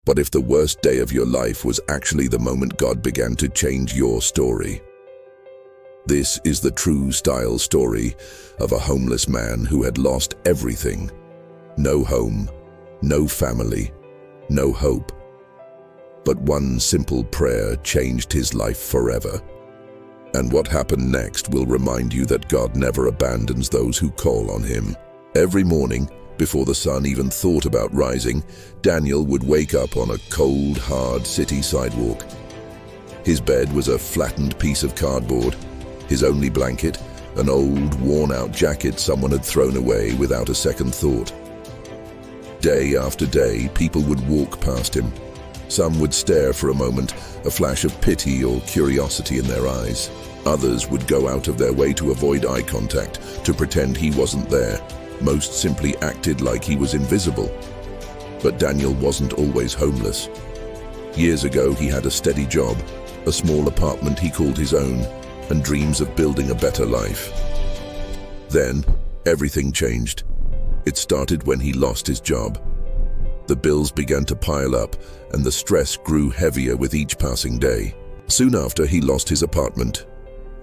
But if the worst day of your life was actually the moment God began to change your story? This is the true style story of a homeless man who had lost everything. No home, no family, no hope. But one simple prayer changed his life forever. And what happened next will remind you that God never abandons those who call on him. Every morning, before the sun even thought about rising, Daniel would wake up on a cold, hard city sidewalk. His bed was a flattened piece of cardboard. His only blanket, an old, worn-out jacket someone had thrown away without a second thought. Day after day, people would walk past him. Some would stare for a moment, a flash of pity or curiosity in their eyes. Others would go out of their way to avoid eye contact, to pretend he wasn't there. Most simply acted like he was invisible. But Daniel wasn't always homeless. Years ago, he had a steady job, a small apartment he called his own, and dreams of building a better life. Then, everything changed. It started when he lost his job. The bills began to pile up, and the stress grew heavier with each passing day. Soon after, he lost his apartment.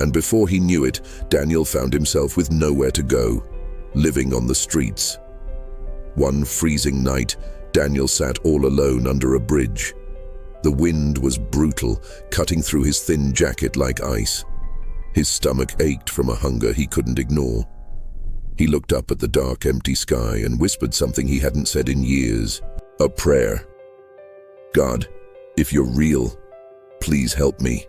And before he knew it, Daniel found himself with nowhere to go, living on the streets. One freezing night, Daniel sat all alone under a bridge. The wind was brutal, cutting through his thin jacket like ice. His stomach ached from a hunger he couldn't ignore. He looked up at the dark, empty sky and whispered something he hadn't said in years. A prayer. God, if you're real, please help me.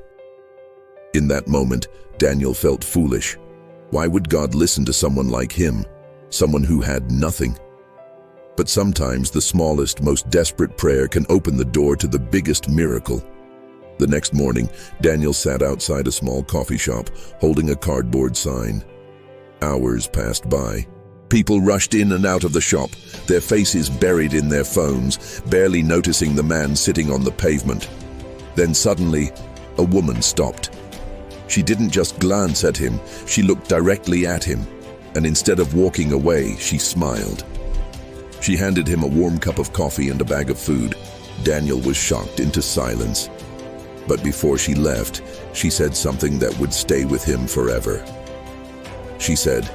In that moment, Daniel felt foolish. Why would God listen to someone like him, someone who had nothing? But sometimes the smallest, most desperate prayer can open the door to the biggest miracle. The next morning, Daniel sat outside a small coffee shop, holding a cardboard sign. Hours passed by. People rushed in and out of the shop, their faces buried in their phones, barely noticing the man sitting on the pavement. Then suddenly, a woman stopped. She didn't just glance at him, she looked directly at him, and instead of walking away, she smiled. She handed him a warm cup of coffee and a bag of food. Daniel was shocked into silence. But before she left, she said something that would stay with him forever. She said,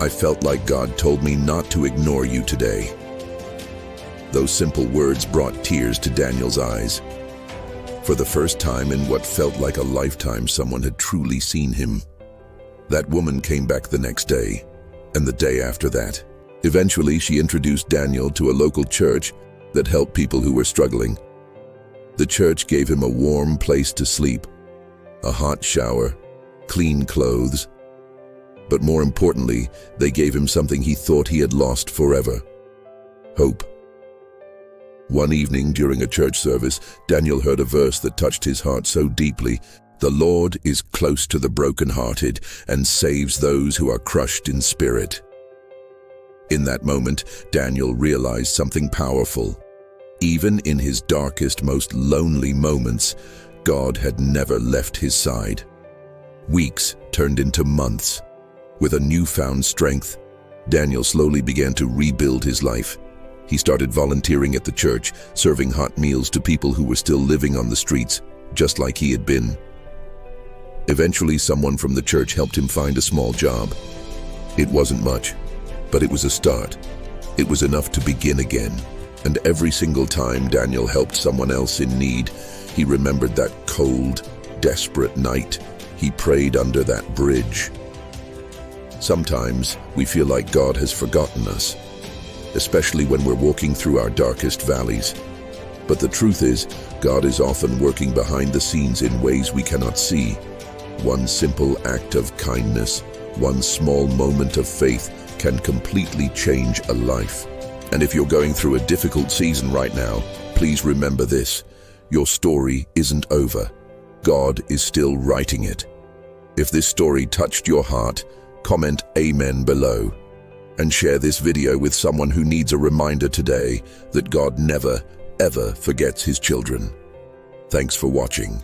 "I felt like God told me not to ignore you today." Those simple words brought tears to Daniel's eyes. For the first time in what felt like a lifetime, someone had truly seen him. That woman came back the next day, and the day after that. Eventually, she introduced Daniel to a local church that helped people who were struggling. The church gave him a warm place to sleep, a hot shower, clean clothes. But more importantly, they gave him something he thought he had lost forever: hope. One evening during a church service, Daniel heard a verse that touched his heart so deeply. "The Lord is close to the brokenhearted and saves those who are crushed in spirit." In that moment, Daniel realized something powerful. Even in his darkest, most lonely moments, God had never left his side. Weeks turned into months. With a newfound strength, Daniel slowly began to rebuild his life. He started volunteering at the church, serving hot meals to people who were still living on the streets, just like he had been. Eventually, someone from the church helped him find a small job. It wasn't much, but it was a start. It was enough to begin again. And every single time Daniel helped someone else in need, he remembered that cold, desperate night he prayed under that bridge. Sometimes we feel like God has forgotten us, especially when we're walking through our darkest valleys. But the truth is, God is often working behind the scenes in ways we cannot see. One simple act of kindness, one small moment of faith can completely change a life. And if you're going through a difficult season right now, please remember this: your story isn't over. God is still writing it. If this story touched your heart, comment Amen below. And share this video with someone who needs a reminder today that God never, ever forgets his children. Thanks for watching.